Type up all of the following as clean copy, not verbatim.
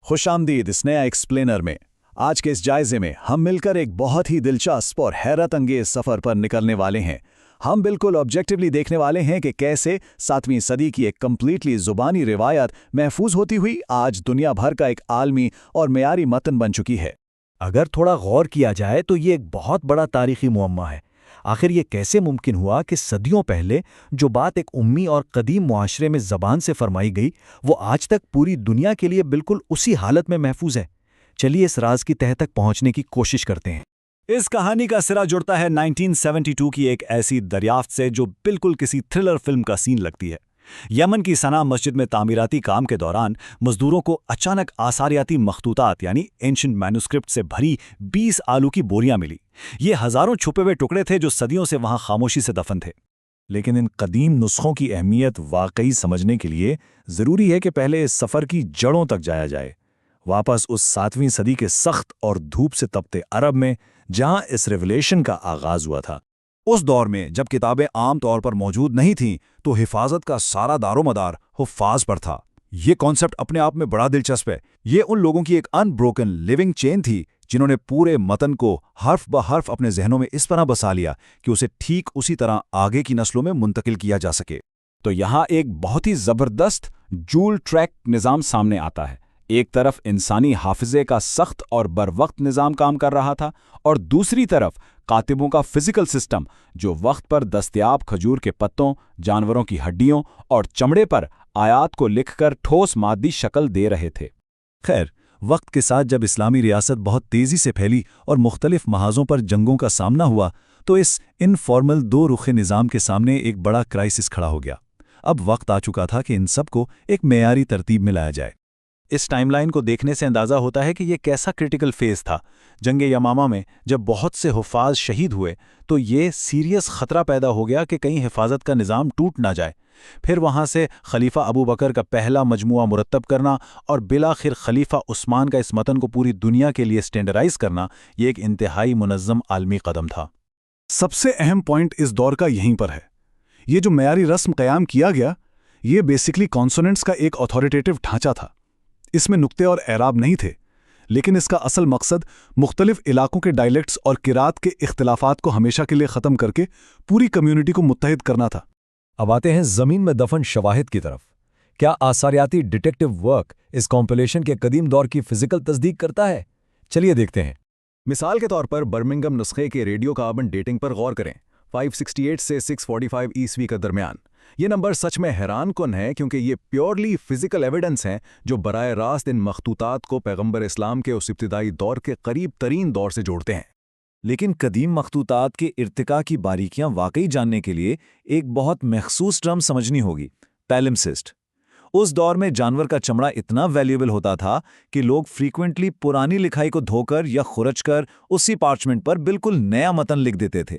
خوش آمدید اس نیا ایکسپلینر میں۔ آج کے اس جائزے میں ہم مل کر ایک بہت ہی دلچسپ اور حیرت انگیز سفر پر نکلنے والے ہیں۔ ہم بالکل آبجیکٹیولی دیکھنے والے ہیں کہ کیسے 7ویں صدی کی ایک کمپلیٹلی زبانی روایت محفوظ ہوتی ہوئی آج دنیا بھر کا ایک عالمی اور معیاری متن بن چکی ہے۔ اگر تھوڑا غور کیا جائے تو یہ ایک بہت بڑا تاریخی معمہ ہے۔ آخر یہ کیسے ممکن ہوا کہ صدیوں پہلے جو بات ایک امی اور قدیم معاشرے میں زبان سے فرمائی گئی وہ آج تک پوری دنیا کے لیے بالکل اسی حالت میں محفوظ ہے؟ چلیے اس راز کی تہہ تک پہنچنے کی کوشش کرتے ہیں۔ اس کہانی کا سرا جڑتا ہے 1972 کی ایک ایسی دریافت سے جو بالکل کسی تھرلر فلم کا سین لگتی ہے۔ یمن کی صنع مسجد میں تعمیراتی کام کے دوران مزدوروں کو اچانک آثاریاتی مخطوطات یعنی اینشنٹ مینوسکرپٹ سے بھری 20 آلو کی بوریاں ملی۔ یہ ہزاروں چھپے ہوئے ٹکڑے تھے جو صدیوں سے وہاں خاموشی سے دفن تھے۔ لیکن ان قدیم نسخوں کی اہمیت واقعی سمجھنے کے لیے ضروری ہے کہ پہلے اس سفر کی جڑوں تک جایا جائے، واپس اس 7ویں صدی کے سخت اور دھوپ سے تپتے عرب میں جہاں اس ریولیشن کا آغاز ہوا تھا۔ اس دور میں جب کتابیں عام طور پر موجود نہیں تھیں تو حفاظت کا سارا دار و مدار حفاظ پر تھا۔ یہ کانسیپٹ اپنے آپ میں بڑا دلچسپ ہے۔ یہ ان لوگوں کی ایک ان بروکن لیونگ چین تھی جنہوں نے پورے متن کو حرف بہ حرف اپنے ذہنوں میں اس طرح بسا لیا کہ اسے ٹھیک اسی طرح آگے کی نسلوں میں منتقل کیا جا سکے۔ تو یہاں ایک بہت ہی زبردست جول ٹریک نظام سامنے آتا ہے۔ ایک طرف انسانی حافظے کا سخت اور بروقت نظام کام کر رہا تھا اور دوسری طرف کاتبوں کا فزیکل سسٹم جو وقت پر دستیاب کھجور کے پتوں، جانوروں کی ہڈیوں اور چمڑے پر آیات کو لکھ کر ٹھوس مادی شکل دے رہے تھے۔ خیر، وقت کے ساتھ جب اسلامی ریاست بہت تیزی سے پھیلی اور مختلف محاذوں پر جنگوں کا سامنا ہوا تو اس انفارمل دو رخ نظام کے سامنے ایک بڑا کرائسس کھڑا ہو گیا۔ اب وقت آ چکا تھا کہ ان سب کو ایک معیاری ترتیب میں لایا جائے۔ اس ٹائم لائن کو دیکھنے سے اندازہ ہوتا ہے کہ یہ کیسا کرٹیکل فیز تھا۔ جنگ یمامہ میں جب بہت سے حفاظ شہید ہوئے تو یہ سیریس خطرہ پیدا ہو گیا کہ کہیں حفاظت کا نظام ٹوٹ نہ جائے۔ پھر وہاں سے خلیفہ ابو بکر کا پہلا مجموعہ مرتب کرنا اور بالآخر خلیفہ عثمان کا اس متن کو پوری دنیا کے لیے سٹینڈرائز کرنا، یہ ایک انتہائی منظم عالمی قدم تھا۔ سب سے اہم پوائنٹ اس دور کا یہیں پر ہے۔ یہ جو معیاری رسم قیام کیا گیا یہ بیسکلی کانسوننٹس کا ایک اتھارٹیٹیو ڈھانچہ تھا۔ اس میں نقطے اور اعراب نہیں تھے، لیکن اس کا اصل مقصد مختلف علاقوں کے ڈائلیکٹس اور قرات کے اختلافات کو ہمیشہ کے لیے ختم کر کے پوری کمیونٹی کو متحد کرنا تھا۔ اب آتے ہیں زمین میں دفن شواہد کی طرف۔ کیا آثاریاتی ڈیٹیکٹیو ورک اس کمپلیشن کے قدیم دور کی فزیکل تصدیق کرتا ہے؟ چلیے دیکھتے ہیں۔ مثال کے طور پر برمنگم نسخے کے ریڈیو کاربن ڈیٹنگ پر غور کریں، 568 سے 645 عیسوی کے درمیان۔ یہ نمبر سچ میں حیران کن ہے کیونکہ یہ پیورلی فزیکل ایویڈنس ہیں جو براہ راست ان مخطوطات کو پیغمبر اسلام کے اس ابتدائی دور کے قریب ترین دور سے جوڑتے ہیں۔ لیکن قدیم مخطوطات کے ارتقاء کی باریکیاں واقعی جاننے کے لیے ایک بہت مخصوص ٹرم سمجھنی ہوگی، پیلمسسٹ۔ اس دور میں جانور کا چمڑا اتنا ویلیوبل ہوتا تھا کہ لوگ فریکوینٹلی پرانی لکھائی کو دھو کر یا خرچ کر اسی پارچمنٹ پر بالکل نیا متن لکھ دیتے تھے۔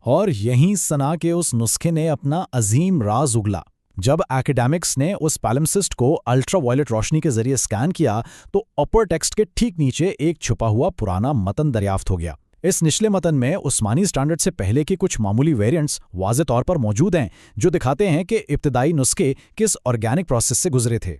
اور یہیں صنع کے اس نسخے نے اپنا عظیم راز اگلا۔ جب ایکیڈیمکس نے اس پیلمسسٹ کو الٹرا وائلٹ روشنی کے ذریعے سکین کیا تو اپر ٹیکسٹ کے ٹھیک نیچے ایک چھپا ہوا پرانا متن دریافت ہو گیا۔ اس نچلے متن میں عثمانی سٹینڈرڈ سے پہلے کے کچھ معمولی ویریئنٹس واضح طور پر موجود ہیں جو دکھاتے ہیں کہ ابتدائی نسخے کس آرگینک پروسیس سے گزرے تھے۔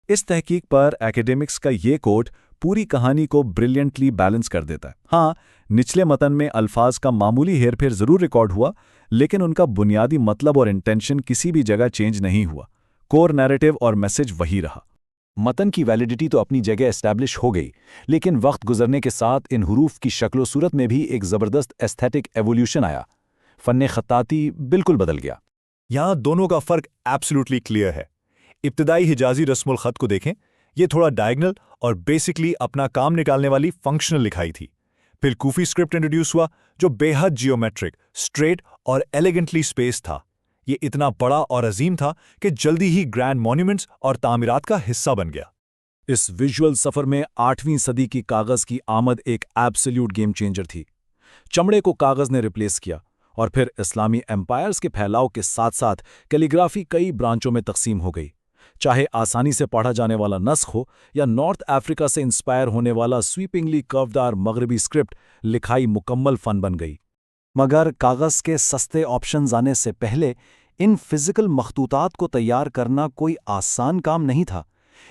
اس تحقیق پر ایکیڈیمکس کا یہ کوٹ پوری کہانی کو بریلینٹلی بیلنس کر دیتا ہے۔ ہاں، نچلے متن میں الفاظ کا معمولی ہیر پھیر ضرور ریکارڈ ہوا، لیکن ان کا بنیادی مطلب اور انٹینشن کسی بھی جگہ چینج نہیں ہوا۔ کور نیریٹو اور میسج وہی رہا۔ متن کی ویلیڈیٹی تو اپنی جگہ اسٹیبلش ہو گئی، لیکن وقت گزرنے کے ساتھ ان حروف کی شکل و صورت میں بھی ایک زبردست ایستھیٹک ایولیوشن آیا۔ فن خطاطی بالکل بدل گیا۔ یہاں دونوں کا فرق ایبسلیوٹلی کلیئر ہے۔ ابتدائی حجازی رسم الخط کو دیکھیں، یہ تھوڑا ڈائگنل اور بیسکلی اپنا کام نکالنے والی فنکشنل لکھائی تھی۔ پھر کوفی اسکرپٹ انٹروڈیوس ہوا جو بے حد جیومیٹرک، اسٹریٹ اور ایلیگنٹلی اسپیس تھا۔ یہ اتنا بڑا اور عظیم تھا کہ جلدی ہی گرینڈ مونیومنٹس اور تعمیرات کا حصہ بن گیا۔ اس ویژول سفر میں 8ویں صدی کی کاغذ کی آمد ایک ایبسلیوٹ گیم چینجر تھی۔ چمڑے کو کاغذ نے ریپلیس کیا اور پھر اسلامی ایمپائرز کے پھیلاؤ کے ساتھ ساتھ کیلیگرافی کئی برانچوں میں تقسیم ہو گئی۔ چاہے آسانی سے پڑھا جانے والا نسخ ہو یا نارتھ افریقہ سے انسپائر ہونے والا سویپنگلی کروڈار مغربی اسکرپٹ، لکھائی مکمل فن بن گئی۔ مگر کاغذ کے سستے آپشنز آنے سے پہلے ان فزیکل مخطوطات کو تیار کرنا کوئی آسان کام نہیں تھا۔